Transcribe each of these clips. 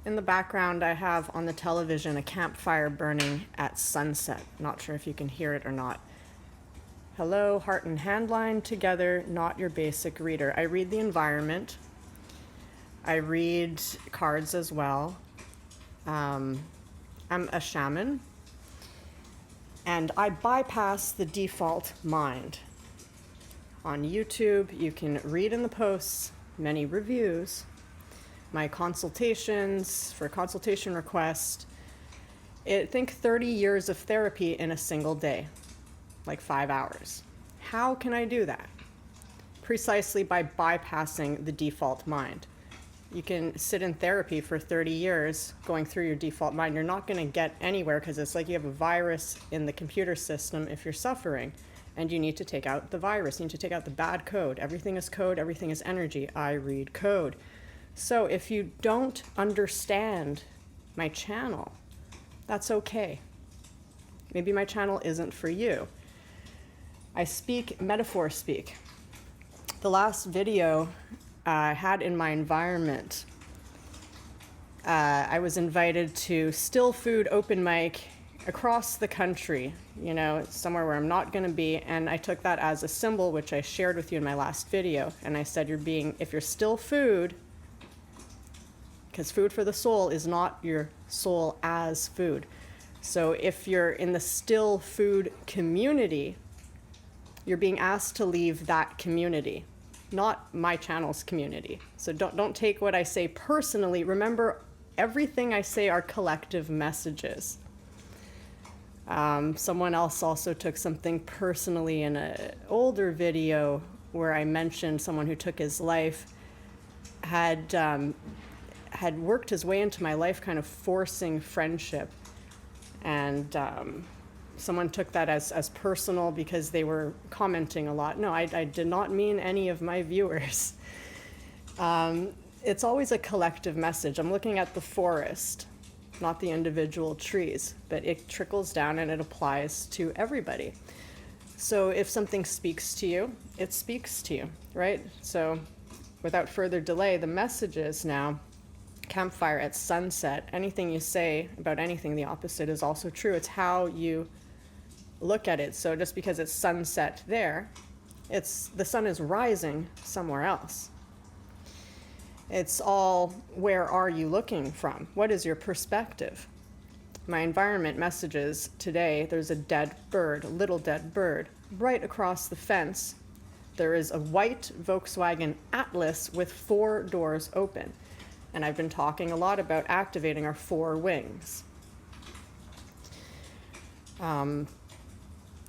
In the background, I have on the television a campfire burning at sunset. Not sure if you can hear it or not. Hello, heart and hand line together, not your basic reader. I read the environment. I read cards as well. I'm a shaman. And I bypass the default mind. On YouTube, you can read in the posts many reviews. My consultations for Consultation Request. Think 30 years of therapy in a single day, like 5 hours. How can I do that? Precisely by bypassing the default mind. You can sit in therapy for 30 years going through your default mind. You're not going to get anywhere because it's like you have a virus in the computer system if you're suffering, and you need to take out the virus. You need to take out the bad code. Everything is code, everything is energy. I read code. So if you don't understand my channel, that's okay. Maybe my channel isn't for you. I speak metaphor speak. The last video I had in my environment, I was invited to still food open mic across the country, somewhere where I'm not going to be, and I took that as a symbol, which I shared with you in my last video, and I said if you're still food, because food for the soul is not your soul as food. So if you're in the still food community, you're being asked to leave that community, not my channel's community. So don't take what I say personally. Remember, everything I say are collective messages. Someone else also took something personally in an older video where I mentioned someone who took his life, had worked his way into my life, kind of forcing friendship. And someone took that as personal because they were commenting a lot. No, I did not mean any of my viewers. It's always a collective message. I'm looking at the forest, not the individual trees, but it trickles down and it applies to everybody. So if something speaks to you, it speaks to you, right? So without further delay, the message is now, campfire at sunset. Anything you say about anything, the opposite is also true. It's how you look at it. So just because it's sunset there, the sun is rising somewhere else. It's all, where are you looking from? What is your perspective? My environment messages today, there's a dead bird, a little dead bird. Right across the fence, there is a white Volkswagen Atlas with 4 doors open. And I've been talking a lot about activating our 4 wings.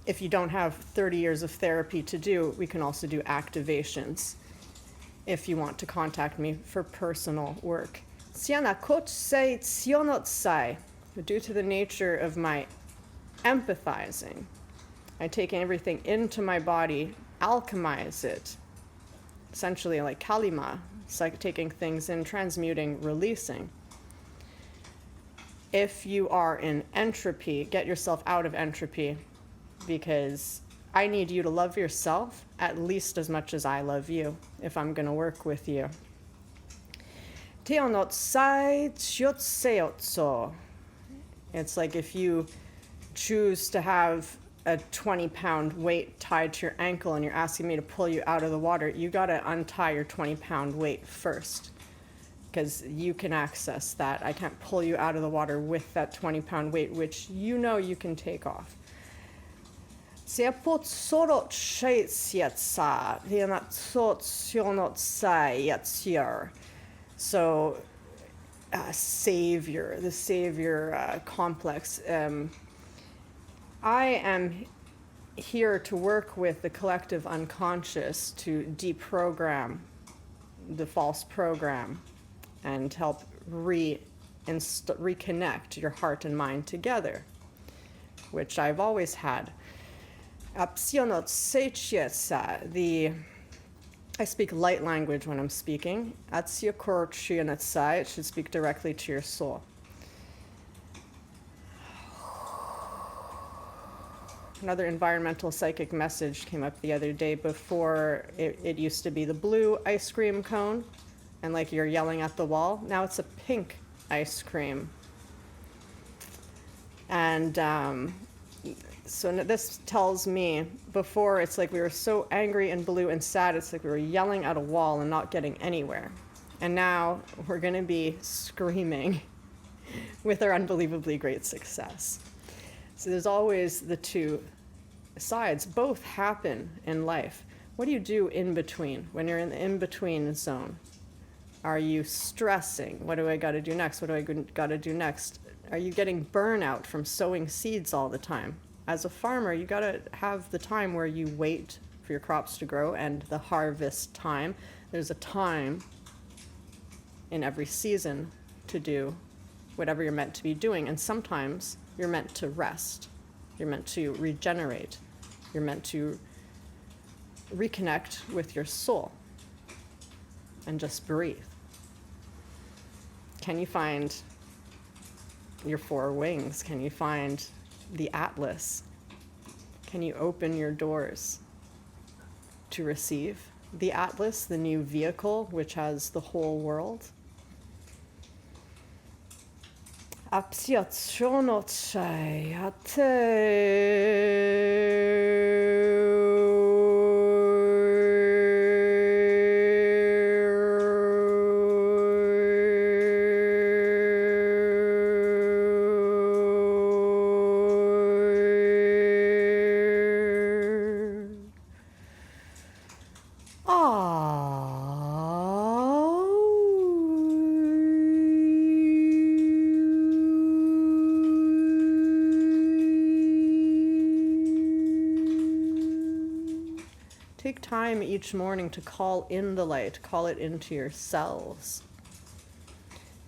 If you don't have 30 years of therapy to do, we can also do activations if you want to contact me for personal work. Due to the nature of my empathizing, I take everything into my body, alchemize it, essentially like kalima. It's like taking things in, transmuting, releasing. If you are in entropy, get yourself out of entropy, because I need you to love yourself at least as much as I love you if I'm going to work with you. It's like if you choose to have a 20-pound weight tied to your ankle and you're asking me to pull you out of the water, you got to untie your 20-pound weight first, because you can access that. I can't pull you out of the water with that 20-pound weight, which you can take off. So, savior, the savior complex. I am here to work with the collective unconscious to deprogram the false program and help reconnect your heart and mind together, which I've always had. I speak light language when I'm speaking. It should speak directly to your soul. Another environmental psychic message came up the other day. Before, it used to be the blue ice cream cone, and like you're yelling at the wall. Now it's a pink ice cream. And so this tells me, before it's like we were so angry and blue and sad, it's like we were yelling at a wall and not getting anywhere. And now we're going to be screaming with our unbelievably great success. So there's always the two sides. Both happen in life. What do you do in between when you're in the in-between zone? Are you stressing? What do I got to do next? What do I got to do next? Are you getting burnout from sowing seeds all the time? As a farmer, you got to have the time where you wait for your crops to grow and the harvest time. There's a time in every season to do whatever you're meant to be doing. And sometimes you're meant to rest. You're meant to regenerate. You're meant to reconnect with your soul and just breathe. Can you find your four wings? Can you find the atlas? Can you open your doors to receive the atlas, the new vehicle which has the whole world? Take time each morning to call in the light, call it into yourselves.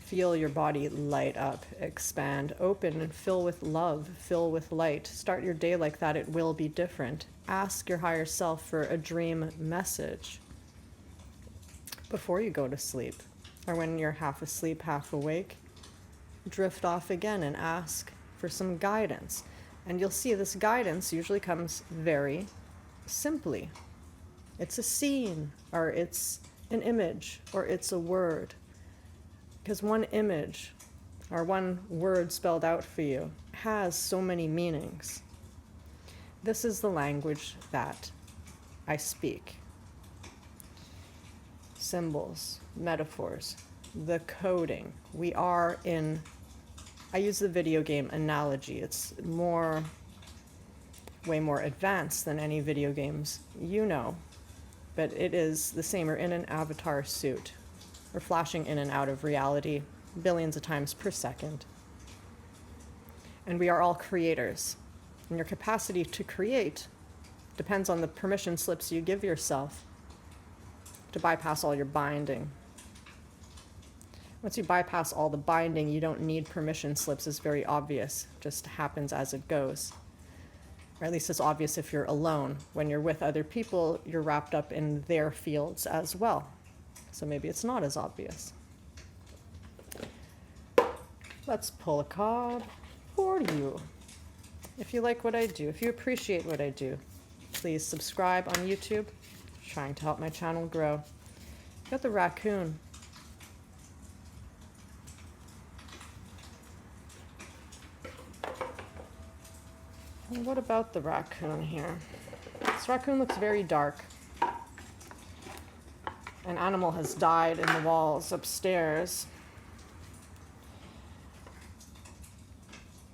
Feel your body light up, expand, open, and fill with love, fill with light. Start your day like that, it will be different. Ask your higher self for a dream message before you go to sleep, or when you're half asleep, half awake. Drift off again and ask for some guidance. And you'll see this guidance usually comes very simply. It's a scene, or it's an image, or it's a word. Because one image, or one word spelled out for you, has so many meanings. This is the language that I speak. Symbols, metaphors, the coding. We are in, I use the video game analogy. It's way more advanced than any video games you know. But it is the same. We're in an avatar suit. We're flashing in and out of reality billions of times per second. And we are all creators. And your capacity to create depends on the permission slips you give yourself to bypass all your binding. Once you bypass all the binding, you don't need permission slips. It's very obvious. It just happens as it goes. Or at least it's obvious if you're alone. When you're with other people, you're wrapped up in their fields as well. So maybe it's not as obvious. Let's pull a card for you. If you like what I do, if you appreciate what I do, please subscribe on YouTube. I'm trying to help my channel grow. Got the raccoon. And what about the raccoon here? This raccoon looks very dark. An animal has died in the walls upstairs.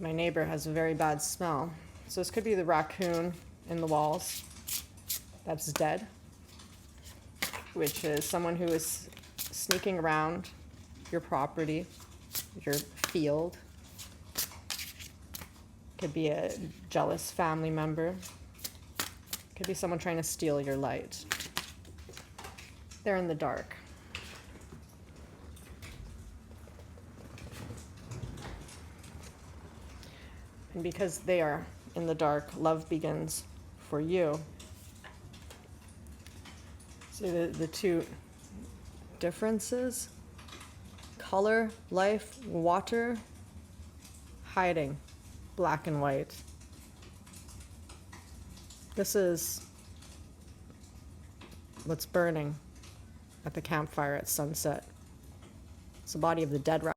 My neighbor has a very bad smell. So this could be the raccoon in the walls that's dead, which is someone who is sneaking around your property, your field. Could be a jealous family member. Could be someone trying to steal your light. They're in the dark. And because they are in the dark, love begins for you. See the two differences? Color, life, water, hiding. Black and white. This is what's burning at the campfire at sunset. It's the body of the dead rat.